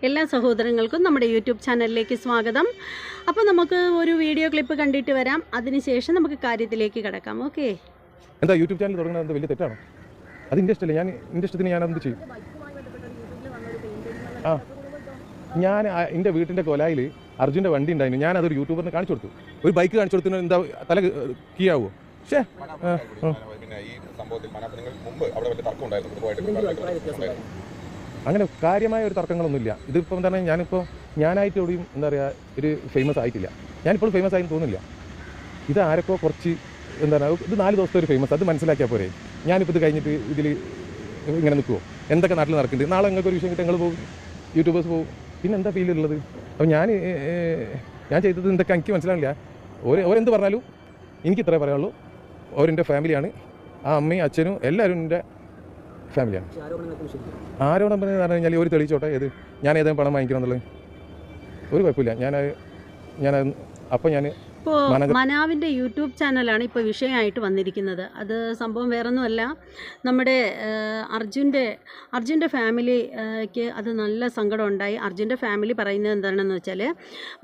എല്ലാ സഹോദരങ്ങൾക്കും നമ്മുടെ യൂട്യൂബ് ചാനലിലേക്ക് സ്വാഗതം. അപ്പോൾ നമുക്ക് ഒരു വീഡിയോ ക്ലിപ്പ് കണ്ടിട്ട് വരാം, അതിനുശേഷം നമുക്ക് കാര്യത്തിലേക്ക് കിടക്കാം. ഓക്കെ. എന്താ യൂട്യൂബ് ചാനൽ തുടങ്ങുന്നത് വലിയ തെറ്റാണോ? അത് എൻ്റെ ഇഷ്ടമല്ലേ, എൻ്റെ ഇഷ്ടത്തിന് ഞാനത് ചെയ്യും. ഞാൻ എൻ്റെ വീട്ടിൻ്റെ കൊലായിൽ അർജുൻ്റെ വണ്ടി ഉണ്ടായിരുന്നു, ഞാൻ അതൊരു യൂട്യൂബറിന് കാണിച്ചു കൊടുത്തു. ഒരു ബൈക്ക് കാണിച്ചു കൊടുത്തു, എന്താ തല കീയാവോ? പക്ഷേ അങ്ങനെ കാര്യമായ ഒരു തർക്കങ്ങളൊന്നുമില്ല. ഇതിപ്പോൾ എന്താ പറയുക, ഞാനായിട്ട് എവിടെയും എന്താ പറയുക ഒരു ഫേമസ് ആയിട്ടില്ല. ഞാനിപ്പോൾ ഫേമസ് ആയെന്ന് തോന്നുന്നില്ല. ഇത് ആരൊക്കെ കുറച്ച് എന്താ പറയുക, ഇത് 4 ദിവസത്തെ ഒരു ഫേമസ്, അത് മനസ്സിലാക്കിയാൽ പോരെ. ഞാനിപ്പോൾ ഇത് കഴിഞ്ഞിട്ട് ഇതിൽ ഇങ്ങനെ നിൽക്കുമോ? എന്തൊക്കെ നാട്ടിൽ നടക്കുന്നുണ്ട്, നാളെ നിങ്ങൾക്ക് ഒരു വിഷയം കിട്ടി, നിങ്ങൾ പോകും, യൂട്യൂബേഴ്സ് പോകും, പിന്നെ എന്താ ഫീലുള്ളത്? അപ്പോൾ ഞാൻ ചെയ്തത് എന്തൊക്കെ എനിക്ക് മനസ്സിലാവില്ല. ഓരെന്ത് പറഞ്ഞാലും എനിക്ക് ഇത്രേ പറയാനുള്ളൂ. ഓരെൻ്റെ ഫാമിലിയാണ്, ആ അമ്മയും അച്ഛനും എല്ലാവരും എൻ്റെ ഫാമിലിയാണ്. ആരോടൊപ്പം എന്ന് പറഞ്ഞു കഴിഞ്ഞാൽ ഒരു തെളിയിച്ചോട്ടെ, ഞാൻ ഏതെങ്കിലും പണം വാങ്ങിക്കണം എന്നുള്ളത് ഒരു കുഴപ്പമില്ല. ഇപ്പോൾ മനാവിൻ്റെ യൂട്യൂബ് ചാനലാണ് ഇപ്പോൾ വിഷയമായിട്ട് വന്നിരിക്കുന്നത്. അത് സംഭവം വേറൊന്നുമല്ല, നമ്മുടെ അർജുൻ്റെ ഫാമിലിക്ക് അത് നല്ല സങ്കടം ഉണ്ടായി. അർജുൻ്റെ ഫാമിലി പറയുന്നത് എന്താണെന്ന് വെച്ചാൽ,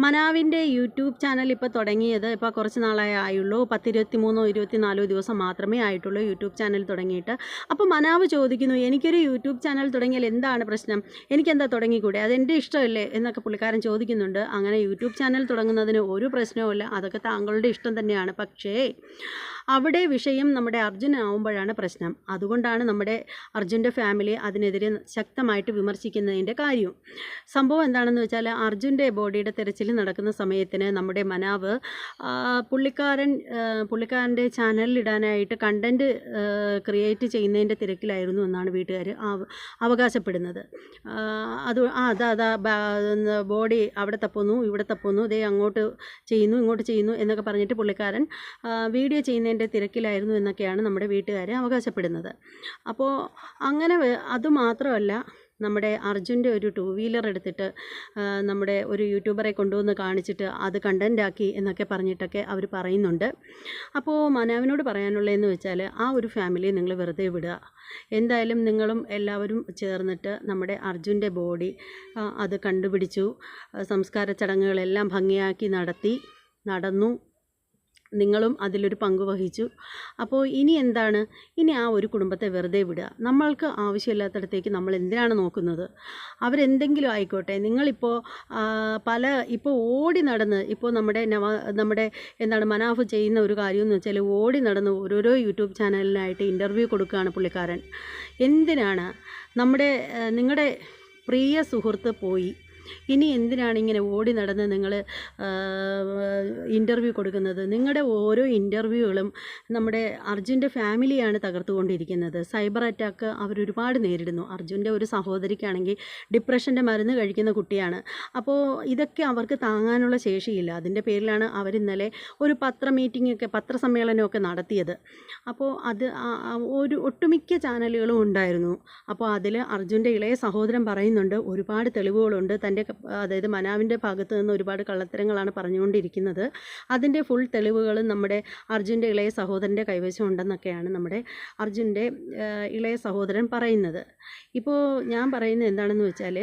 മനാവിൻ്റെ യൂട്യൂബ് ചാനൽ ഇപ്പോൾ തുടങ്ങിയത് ഇപ്പോൾ കുറച്ച് നാളായേ ആയുള്ളൂ. 23-24 ദിവസം മാത്രമേ ആയിട്ടുള്ളൂ യൂട്യൂബ് ചാനൽ തുടങ്ങിയിട്ട്. അപ്പോൾ മനാവ് ചോദിക്കുന്നു, എനിക്കൊരു യൂട്യൂബ് ചാനൽ തുടങ്ങിയാൽ എന്താണ് പ്രശ്നം, എനിക്കെന്താ തുടങ്ങിക്കൂടെ, അതെൻ്റെ ഇഷ്ടമല്ലേ എന്നൊക്കെ പുള്ളിക്കാരൻ ചോദിക്കുന്നുണ്ട്. അങ്ങനെ യൂട്യൂബ് ചാനൽ തുടങ്ങുന്നതിന് ഒരു പ്രശ്നവുമില്ല, അതൊക്കെ താങ്കളുടെ ഇഷ്ടം തന്നെയാണ്. പക്ഷേ അവിടെ വിഷയം നമ്മുടെ അർജുനാവുമ്പോഴാണ് പ്രശ്നം. അതുകൊണ്ടാണ് നമ്മുടെ അർജുൻ്റെ ഫാമിലി അതിനെതിരെ ശക്തമായിട്ട് വിമർശിക്കുന്നതിൻ്റെ കാര്യം. സംഭവം എന്താണെന്ന് വെച്ചാൽ, അർജുൻ്റെ ബോഡിയുടെ തിരച്ചിൽ നടക്കുന്ന സമയത്തിന് നമ്മുടെ മനാവ് പുള്ളിക്കാരൻ്റെ ചാനലിലിടാനായിട്ട് കണ്ടൻറ്റ് ക്രിയേറ്റ് ചെയ്യുന്നതിൻ്റെ തിരക്കിലായിരുന്നു എന്നാണ് വീട്ടുകാർ അവകാശപ്പെടുന്നത്. ബോഡി അവിടെ തപ്പുന്നു, ഇവിടെ തപ്പുന്നു, ദേ അങ്ങോട്ട് ചെയ്യുന്നു, ഇങ്ങോട്ട് ചെയ്യുന്നു എന്നൊക്കെ പറഞ്ഞിട്ട് പുള്ളിക്കാരൻ വീഡിയോ ചെയ്യുന്നതിൻ്റെ തിരക്കിലായിരുന്നു എന്നൊക്കെയാണ് നമ്മുടെ വീട്ടുകാർ അവകാശപ്പെടുന്നത്. അപ്പോൾ അങ്ങനെ അതുമാത്രമല്ല, നമ്മുടെ അർജുൻ്റെ ഒരു 2 വീലർ എടുത്തിട്ട് നമ്മുടെ ഒരു യൂട്യൂബറെ കൊണ്ടുവന്ന് കാണിച്ചിട്ട് അത് കണ്ടൻറ്റാക്കി എന്നൊക്കെ പറഞ്ഞിട്ടൊക്കെ അവർ പറയുന്നുണ്ട്. അപ്പോൾ മനാവിനോട് പറയാനുള്ളതെന്ന് വെച്ചാൽ, ആ ഒരു ഫാമിലിയെ നിങ്ങൾ വെറുതെ വിടുക. എന്തായാലും നിങ്ങളും എല്ലാവരും ചേർന്നിട്ട് നമ്മുടെ അർജുൻ്റെ ബോഡി അത് കണ്ടുപിടിച്ചു, സംസ്കാര ചടങ്ങുകളെല്ലാം ഭംഗിയാക്കി നടന്നു, നിങ്ങളും അതിലൊരു പങ്ക് വഹിച്ചു. അപ്പോൾ ഇനി എന്താണ്, ഇനി ആ ഒരു കുടുംബത്തെ വെറുതെ വിടുക. നമ്മൾക്ക് ആവശ്യമില്ലാത്തടത്തേക്ക് നമ്മൾ എന്തിനാണ് നോക്കുന്നത്? അവരെന്തെങ്കിലും ആയിക്കോട്ടെ. നിങ്ങളിപ്പോൾ ഇപ്പോൾ ഓടി നടന്ന് ഇപ്പോൾ നമ്മുടെ എന്താണ് മനാഫ് ചെയ്യുന്ന ഒരു കാര്യം എന്ന് വെച്ചാൽ, ഓടി നടന്ന് ഓരോരോ യൂട്യൂബ് ചാനലിനായിട്ട് ഇൻ്റർവ്യൂ കൊടുക്കുകയാണ് പുള്ളിക്കാരൻ. എന്തിനാണ്? നിങ്ങളുടെ പ്രിയ സുഹൃത്ത് പോയി, ഇനി എന്തിനാണ് ഇങ്ങനെ ഓടി നടന്ന് നിങ്ങൾ ഇൻ്റർവ്യൂ കൊടുക്കുന്നത്? നിങ്ങളുടെ ഓരോ ഇൻ്റർവ്യൂകളും നമ്മുടെ അർജുൻ്റെ ഫാമിലിയാണ് തകർത്തുകൊണ്ടിരിക്കുന്നത്. സൈബർ അറ്റാക്ക് അവരൊരുപാട് നേരിടുന്നു. അർജുൻ്റെ ഒരു സഹോദരിക്കാണെങ്കിൽ ഡിപ്രഷൻ്റെ മരുന്ന് കഴിക്കുന്ന കുട്ടിയാണ്. അപ്പോൾ ഇതൊക്കെ അവർക്ക് താങ്ങാനുള്ള ശേഷിയില്ല. അതിൻ്റെ പേരിലാണ് അവരിന്നലെ ഒരു പത്രസമ്മേളനമൊക്കെ നടത്തിയത്. അപ്പോൾ അത് ഒട്ടുമിക്ക ചാനലുകളും ഉണ്ടായിരുന്നു. അപ്പോൾ അതിൽ അർജുൻ്റെ ഇളയ സഹോദരൻ പറയുന്നുണ്ട്, ഒരുപാട് തെളിവുകളുണ്ട്, അതായത് മനാവിൻ്റെ ഭാഗത്ത് നിന്ന് ഒരുപാട് കള്ളത്തരങ്ങളാണ് പറഞ്ഞുകൊണ്ടിരിക്കുന്നത്, അതിൻ്റെ ഫുൾ തെളിവുകളും നമ്മുടെ അർജുൻ്റെ ഇളയ സഹോദരൻ്റെ കൈവശം ഉണ്ടെന്നൊക്കെയാണ് നമ്മുടെ അർജുൻ്റെ ഇളയ സഹോദരൻ പറയുന്നത്. ഇപ്പോൾ ഞാൻ പറയുന്നത് എന്താണെന്ന് വെച്ചാൽ,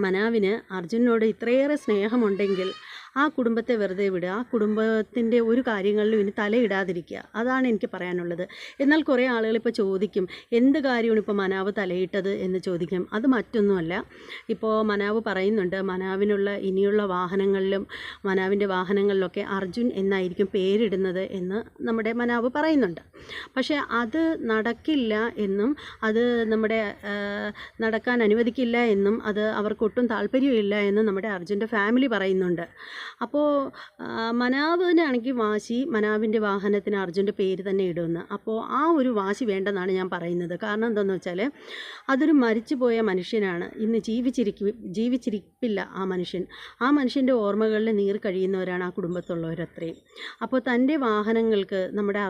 മനാവിന് അർജുനോട് ഇത്രയേറെ സ്നേഹമുണ്ടെങ്കിൽ ആ കുടുംബത്തെ വെറുതെ വിടുക. ആ കുടുംബത്തിൻ്റെ ഒരു കാര്യങ്ങളിലും ഇനി തലയിടാതിരിക്കുക. അതാണ് എനിക്ക് പറയാനുള്ളത്. എന്നാൽ കുറേ ആളുകൾ ഇപ്പോൾ ചോദിക്കും, എന്ത് കാര്യമാണ് ഇപ്പോൾ മനാവ് തലയിട്ടത് എന്ന് ചോദിക്കും. അത് മറ്റൊന്നുമല്ല, ഇപ്പോൾ മനാവ് പറയുന്നുണ്ട്, ഇനിയുള്ള മനാവിൻ്റെ വാഹനങ്ങളിലൊക്കെ അർജുൻ എന്നായിരിക്കും പേരിടുന്നത് എന്ന് നമ്മുടെ മനാവ് പറയുന്നുണ്ട്. പക്ഷേ അത് നടക്കില്ല എന്നും അത് നടക്കാൻ അനുവദിക്കില്ല എന്നും അത് അവർക്കൊട്ടും താല്പര്യമില്ല എന്നും നമ്മുടെ അർജുൻ്റെ ഫാമിലി പറയുന്നുണ്ട്. അപ്പോൾ മനാവിനാണെങ്കിൽ വാശി, മനാവിൻ്റെ വാഹനത്തിന് അർജുൻ്റെ പേര് തന്നെ ഇടുമെന്ന്. അപ്പോൾ ആ ഒരു വാശി വേണ്ടെന്നാണ് ഞാൻ പറയുന്നത്. കാരണം എന്താണെന്ന് വെച്ചാൽ, അതൊരു മരിച്ചുപോയ മനുഷ്യനാണ്, ഇന്ന് ജീവിച്ചിരിപ്പില്ല ആ മനുഷ്യൻ്റെ ഓർമ്മകളിൽ കഴിയുന്നവരാണ് ആ കുടുംബത്തുള്ളവരത്രയും. അപ്പോൾ തൻ്റെ വാഹനങ്ങൾക്ക് നമ്മുടെ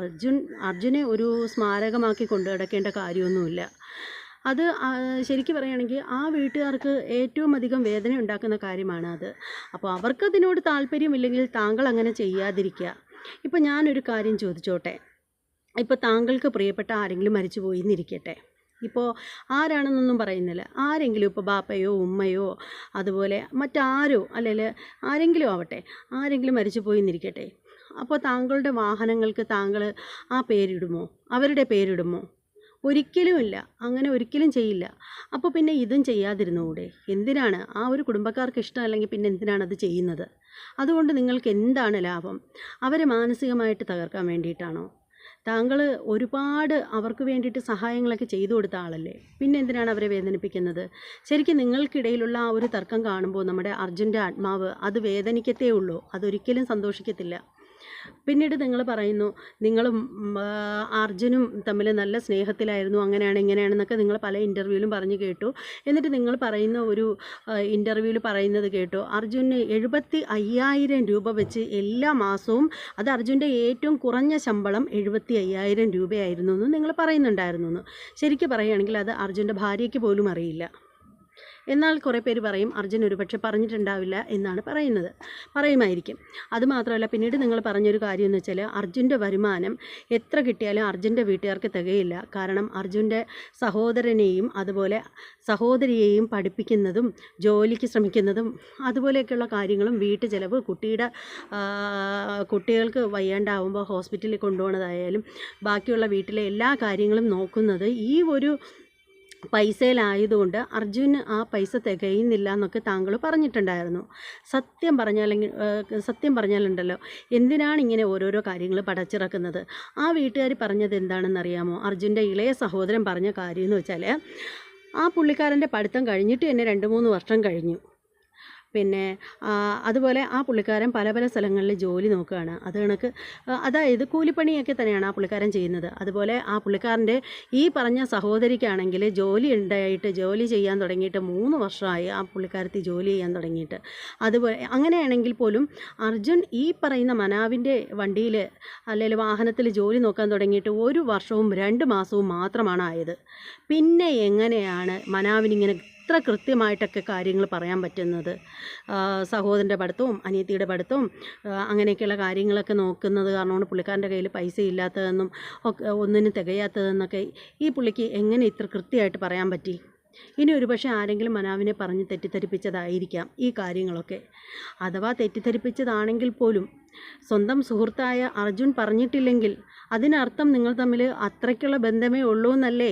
അർജുനെ ഒരു സ്മാരകമാക്കി കൊണ്ടു നടക്കേണ്ട കാര്യമൊന്നുമില്ല. അത് ശരിക്കും പറയുകയാണെങ്കിൽ ആ വീട്ടുകാർക്ക് ഏറ്റവും അധികം വേദന ഉണ്ടാക്കുന്ന കാര്യമാണ് അത്. അപ്പോൾ അവർക്കതിനോട് താല്പര്യമില്ലെങ്കിൽ താങ്കൾ അങ്ങനെ ചെയ്യാതിരിക്കുക. ഇപ്പോൾ ഞാനൊരു കാര്യം ചോദിച്ചോട്ടെ, ഇപ്പോൾ താങ്കൾക്ക് പ്രിയപ്പെട്ട ആരെങ്കിലും മരിച്ചു പോയി എന്നിരിക്കട്ടെ, ഇപ്പോൾ ആരാണെന്നൊന്നും പറയുന്നില്ല, ആരെങ്കിലും ഇപ്പോൾ ബാപ്പയോ ഉമ്മയോ അതുപോലെ മറ്റാരോ അല്ലെങ്കിൽ ആരെങ്കിലും ആവട്ടെ, ആരെങ്കിലും മരിച്ചു പോയി എന്നിരിക്കട്ടെ, അപ്പോൾ താങ്കളുടെ വാഹനങ്ങൾക്ക് താങ്കൾ ആ പേരിടുമോ, അവരുടെ പേരിടുമോ? ഒരിക്കലുമില്ല, അങ്ങനെ ഒരിക്കലും ചെയ്യില്ല. അപ്പോൾ പിന്നെ ഇതും ചെയ്യാതിരുന്നുകൂടെ? എന്തിനാണ്? ആ ഒരു കുടുംബക്കാർക്ക് ഇഷ്ടമല്ലെങ്കിൽ പിന്നെ എന്തിനാണ് അത് ചെയ്യുന്നത്? അതുകൊണ്ട് നിങ്ങൾക്ക് എന്താണ് ലാഭം? അവരെ മാനസികമായിട്ട് തകർക്കാൻ വേണ്ടിയിട്ടാണോ? താങ്കൾ ഒരുപാട് അവർക്ക് വേണ്ടിയിട്ട് സഹായങ്ങളൊക്കെ ചെയ്തു കൊടുത്ത ആളല്ലേ, പിന്നെ എന്തിനാണ് അവരെ വേദനിപ്പിക്കുന്നത്? ശരിക്കും നിങ്ങൾക്കിടയിലുള്ള ആ ഒരു തർക്കം കാണുമ്പോൾ നമ്മുടെ അർജുൻ്റെ ആത്മാവ് അത് വേദനിക്കത്തേ ഉള്ളൂ, അതൊരിക്കലും സന്തോഷിക്കത്തില്ല. പിന്നീട് നിങ്ങൾ പറയുന്നു നിങ്ങളും അർജുനും തമ്മിൽ നല്ല സ്നേഹത്തിലായിരുന്നു, അങ്ങനെയാണ് ഇങ്ങനെയാണെന്നൊക്കെ നിങ്ങൾ പല ഇൻ്റർവ്യൂവിലും പറഞ്ഞു കേട്ടു. എന്നിട്ട് നിങ്ങൾ പറയുന്ന ഒരു ഇൻ്റർവ്യൂവിൽ പറയുന്നത് കേട്ടു, അർജുന് 75,000 രൂപ വെച്ച് എല്ലാ മാസവും, അത് അർജുൻ്റെ ഏറ്റവും കുറഞ്ഞ ശമ്പളം 75,000 രൂപയായിരുന്നു എന്ന് നിങ്ങൾ പറയുന്നുണ്ടായിരുന്നു. ശരിക്കും പറയുകയാണെങ്കിൽ അത് അർജുൻ്റെ ഭാര്യയ്ക്ക് പോലും അറിയില്ല. എന്നാൽ കുറേ പേര് പറയും അർജുൻ ഒരുപക്ഷെ പറഞ്ഞിട്ടുണ്ടാവില്ല എന്നാണ് പറയുന്നത്, പറയുമായിരിക്കും. അതുമാത്രമല്ല, പിന്നീട് നിങ്ങൾ പറഞ്ഞൊരു കാര്യം എന്ന് വെച്ചാൽ അർജുൻ്റെ വരുമാനം എത്ര കിട്ടിയാലും അർജുൻ്റെ വീട്ടുകാർക്ക് തികയില്ല. കാരണം അർജുൻ്റെ സഹോദരനെയും അതുപോലെ സഹോദരിയെയും പഠിപ്പിക്കുന്നതും ജോലിക്ക് ശ്രമിക്കുന്നതും അതുപോലെയൊക്കെയുള്ള കാര്യങ്ങളും വീട്ടു ചിലവ്, കുട്ടികൾക്ക് വയ്യാണ്ടാവുമ്പോൾ ഹോസ്പിറ്റലിൽ കൊണ്ടുപോകുന്നതായാലും ബാക്കിയുള്ള വീട്ടിലെ എല്ലാ കാര്യങ്ങളും നോക്കുന്നത് ഈ ഒരു പൈസയിലായതുകൊണ്ട് അർജുന് ആ പൈസ തികയുന്നില്ല എന്നൊക്കെ താങ്കൾ പറഞ്ഞിട്ടുണ്ടായിരുന്നു. സത്യം പറഞ്ഞാലുണ്ടല്ലോ, എന്തിനാണ് ഇങ്ങനെ ഓരോരോ കാര്യങ്ങൾ പടച്ചിറക്കുന്നത്? ആ വീട്ടുകാർ പറഞ്ഞത് എന്താണെന്നറിയാമോ? അർജുൻ്റെ ഇളയ സഹോദരൻ പറഞ്ഞ കാര്യം എന്ന് വെച്ചാൽ, ആ പുള്ളിക്കാരൻ്റെ പഠിത്തം കഴിഞ്ഞിട്ട് തന്നെ 2-3 വർഷം കഴിഞ്ഞു. പിന്നെ അതുപോലെ ആ പുള്ളിക്കാരൻ പല പല സ്ഥലങ്ങളിൽ ജോലി നോക്കുകയാണ്. അത് കണക്ക് അതായത് കൂലിപ്പണിയൊക്കെ തന്നെയാണ് ആ പുള്ളിക്കാരൻ ചെയ്യുന്നത്. അതുപോലെ ആ പുള്ളിക്കാരൻ്റെ ഈ പറഞ്ഞ സഹോദരിക്കാണെങ്കിൽ ജോലി ഉണ്ടായിട്ട് ജോലി ചെയ്യാൻ തുടങ്ങിയിട്ട് 3 വർഷമായി ആ പുള്ളിക്കാരത്തി ജോലി ചെയ്യാൻ തുടങ്ങിയിട്ട്. അതുപോലെ അങ്ങനെയാണെങ്കിൽ പോലും അർജുൻ ഈ പറയുന്ന മനാവിൻ്റെ വണ്ടിയിൽ അല്ലെങ്കിൽ വാഹനത്തിൽ ജോലി നോക്കാൻ തുടങ്ങിയിട്ട് 1 വർഷവും 2 മാസവും മാത്രമാണ് ആയത്. പിന്നെ എങ്ങനെയാണ് മനാവിനിങ്ങനെ ഇത്ര കൃത്യമായിട്ടൊക്കെ കാര്യങ്ങൾ പറയാൻ പറ്റുന്നത്? സഹോദരൻ്റെ പഠിത്തവും അനിയത്തിയുടെ പഠിത്തവും അങ്ങനെയൊക്കെയുള്ള കാര്യങ്ങളൊക്കെ നോക്കുന്നത് കാരണമാണ് പുള്ളിക്കാരൻ്റെ കയ്യിൽ പൈസ ഇല്ലാത്തതെന്നും ഒന്നിനും തികയാത്തതെന്നൊക്കെ ഈ പുള്ളിക്ക് എങ്ങനെ ഇത്ര കൃത്യമായിട്ട് പറയാൻ പറ്റി? ഇനി ഒരുപക്ഷെ ആരെങ്കിലും മനാവിനെ പറഞ്ഞ് തെറ്റിദ്ധരിപ്പിച്ചതായിരിക്കാം ഈ കാര്യങ്ങളൊക്കെ. അഥവാ തെറ്റിദ്ധരിപ്പിച്ചതാണെങ്കിൽ പോലും സ്വന്തം സുഹൃത്തായ അർജുൻ പറഞ്ഞിട്ടില്ലെങ്കിൽ അതിനർത്ഥം നിങ്ങൾ തമ്മിൽ അത്രയ്ക്കുള്ള ബന്ധമേ ഉള്ളൂ എന്നല്ലേ?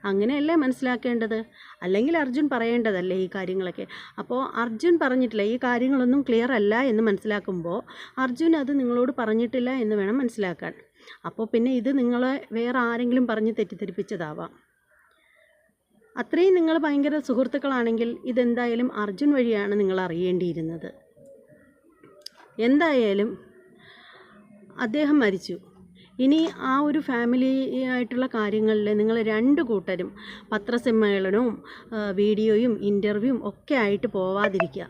അങ്ങനെയല്ലേ മനസ്സിലാക്കേണ്ടത്? അല്ലെങ്കിൽ അർജുൻ പറയേണ്ടതല്ലേ ഈ കാര്യങ്ങളൊക്കെ? അപ്പോൾ അർജുൻ പറഞ്ഞിട്ടില്ല, ഈ കാര്യങ്ങളൊന്നും ക്ലിയർ അല്ല എന്ന് മനസ്സിലാക്കുമ്പോൾ അർജുൻ അത് നിങ്ങളോട് പറഞ്ഞിട്ടില്ല എന്ന് വേണം മനസ്സിലാക്കാൻ. അപ്പോൾ പിന്നെ ഇത് നിങ്ങളെ വേറെ ആരെങ്കിലും പറഞ്ഞ് തെറ്റിദ്ധരിപ്പിച്ചതാവാം. അത്രയും നിങ്ങൾ ഭയങ്കര സുഹൃത്തുക്കളാണെങ്കിൽ ഇതെന്തായാലും അർജുൻ വഴിയാണ് നിങ്ങൾ അറിയേണ്ടിയിരുന്നത്. എന്തായാലും അദ്ദേഹം മരിച്ചു. ഇനി ആ ഒരു ഫാമിലി ആയിട്ടുള്ള കാര്യങ്ങളിൽ നിങ്ങൾ 2 കൂട്ടരും പത്രസമ്മേളനവും വീഡിയോയും ഇൻ്റർവ്യൂവും ഒക്കെ ആയിട്ട് പോവാതിരിക്കുക.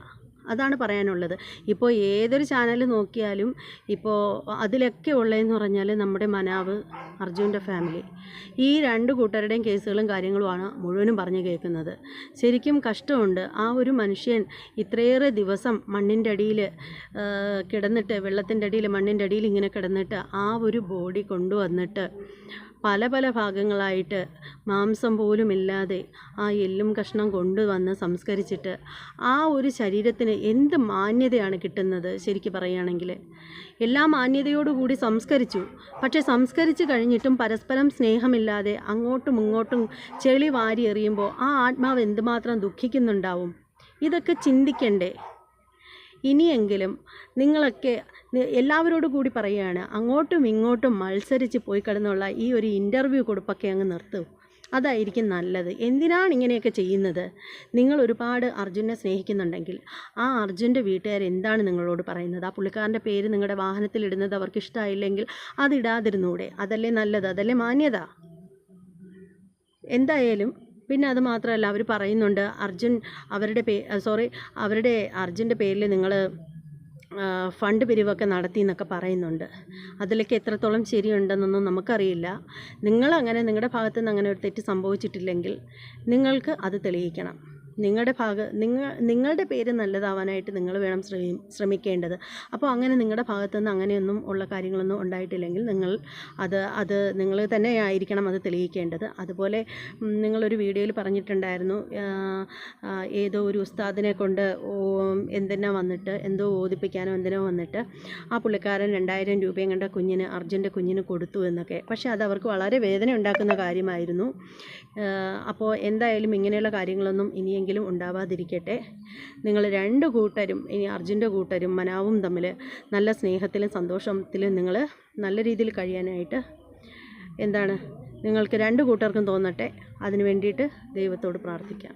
അതാണ് പറയാനുള്ളത്. ഇപ്പോൾ ഏതൊരു ചാനൽ നോക്കിയാലും ഇപ്പോൾ അതിലൊക്കെ ഉള്ളതെന്ന് പറഞ്ഞാൽ നമ്മുടെ മനാവ്, അർജുൻ്റെ ഫാമിലി, ഈ 2 കൂട്ടരുടെയും കേസുകളും കാര്യങ്ങളുമാണ് മുഴുവനും പറഞ്ഞു കേൾക്കുന്നത്. ശരിക്കും കഷ്ടമുണ്ട്. ആ ഒരു മനുഷ്യൻ ഇത്രയേറെ ദിവസം മണ്ണിൻ്റെ അടിയിൽ കിടന്നിട്ട്, വെള്ളത്തിൻ്റെ അടിയിൽ മണ്ണിൻ്റെ അടിയിൽ ഇങ്ങനെ കിടന്നിട്ട് ആ ഒരു ബോഡി കൊണ്ടുവന്നിട്ട് പല പല ഭാഗങ്ങളായിട്ട് മാംസം പോലും ഇല്ലാതെ ആ എല്ലും കഷ്ണം കൊണ്ടുവന്ന് സംസ്കരിച്ചിട്ട് ആ ഒരു ശരീരത്തിന് എന്ത് മാന്യതയാണ് കിട്ടുന്നത്? ശരിക്കും പറയുകയാണെങ്കിൽ എല്ലാ മാന്യതയോടുകൂടി സംസ്കരിച്ചു. പക്ഷേ സംസ്കരിച്ച് കഴിഞ്ഞിട്ടും പരസ്പരം സ്നേഹമില്ലാതെ അങ്ങോട്ടും ഇങ്ങോട്ടും ചെളി വാരി എറിയുമ്പോൾ ആ ആത്മാവ് എന്തുമാത്രം ദുഃഖിക്കുന്നുണ്ടാവും? ഇതൊക്കെ ചിന്തിക്കണ്ടേ? ഇനിയെങ്കിലും നിങ്ങളൊക്കെ എല്ലാവരോടും കൂടി പറയുകയാണ്, അങ്ങോട്ടും ഇങ്ങോട്ടും മത്സരിച്ച് പോയി കിടന്നുള്ള ഈ ഒരു ഇൻ്റർവ്യൂ കൊടുപ്പൊക്കെ അങ്ങ് നിർത്തും. അതായിരിക്കും നല്ലത്. എന്തിനാണ് ഇങ്ങനെയൊക്കെ ചെയ്യുന്നത്? നിങ്ങൾ ഒരുപാട് അർജുനെ സ്നേഹിക്കുന്നുണ്ടെങ്കിൽ ആ അർജുൻ്റെ വീട്ടുകാർ എന്താണ് നിങ്ങളോട് പറയുന്നത്? ആ പുള്ളിക്കാരൻ്റെ പേര് നിങ്ങളുടെ വാഹനത്തിലിടുന്നത് അവർക്ക് ഇഷ്ടമായില്ലെങ്കിൽ അതിടാതിരുന്നൂടെ? അതല്ലേ നല്ലത്? അതല്ലേ മാന്യത? എന്തായാലും പിന്നെ അത് മാത്രമല്ല, അവർ പറയുന്നുണ്ട് അർജുൻ അർജുൻ്റെ പേരിൽ നിങ്ങൾ ഫണ്ട് പിരിവൊക്കെ നടത്തി എന്നൊക്കെ പറയുന്നുണ്ട്. അതിലൊക്കെ എത്രത്തോളം ശരിയുണ്ടെന്നൊന്നും നമുക്കറിയില്ല. നിങ്ങളുടെ ഭാഗത്തു നിന്ന് അങ്ങനെ ഒരു തെറ്റ് സംഭവിച്ചിട്ടില്ലെങ്കിൽ നിങ്ങൾക്ക് അത് തെളിയിക്കണം. നിങ്ങളുടെ പേര് നല്ലതാവാനായിട്ട് നിങ്ങൾ വേണം ശ്രമിക്കേണ്ടത്. അപ്പോൾ അങ്ങനെ നിങ്ങളുടെ ഭാഗത്തുനിന്ന് അങ്ങനെയൊന്നും ഉള്ള കാര്യങ്ങളൊന്നും ഉണ്ടായിട്ടില്ലെങ്കിൽ അത് നിങ്ങൾ തന്നെ ആയിരിക്കണം അത് തെളിയിക്കേണ്ടത്. അതുപോലെ നിങ്ങളൊരു വീഡിയോയിൽ പറഞ്ഞിട്ടുണ്ടായിരുന്നു, ഏതോ ഒരു ഉസ്താദിനെ കൊണ്ട് എന്തോ ഓതിപ്പിക്കാനോ എന്തിനോ വന്നിട്ട് ആ പുള്ളിക്കാരൻ 2000 രൂപയും കണ്ട അർജുൻ്റെ കുഞ്ഞിന് കൊടുത്തു എന്നൊക്കെ. പക്ഷേ അത് അവർക്ക് വളരെ വേദന ഉണ്ടാക്കുന്ന കാര്യമായിരുന്നു. അപ്പോൾ എന്തായാലും ഇങ്ങനെയുള്ള കാര്യങ്ങളൊന്നും ഇനിയെങ്കിലും ഉണ്ടാവാതിരിക്കട്ടെ. നിങ്ങൾ 2 കൂട്ടരും, ഇനി അർജുൻ്റെ കൂട്ടരും മനാവും തമ്മിൽ നല്ല സ്നേഹത്തിലും സന്തോഷത്തിലും നിങ്ങൾ നല്ല രീതിയിൽ കഴിയാനായിട്ട് നിങ്ങൾക്ക് 2 കൂട്ടർക്കും തോന്നട്ടെ. അതിന് വേണ്ടിയിട്ട് ദൈവത്തോട് പ്രാർത്ഥിക്കാം.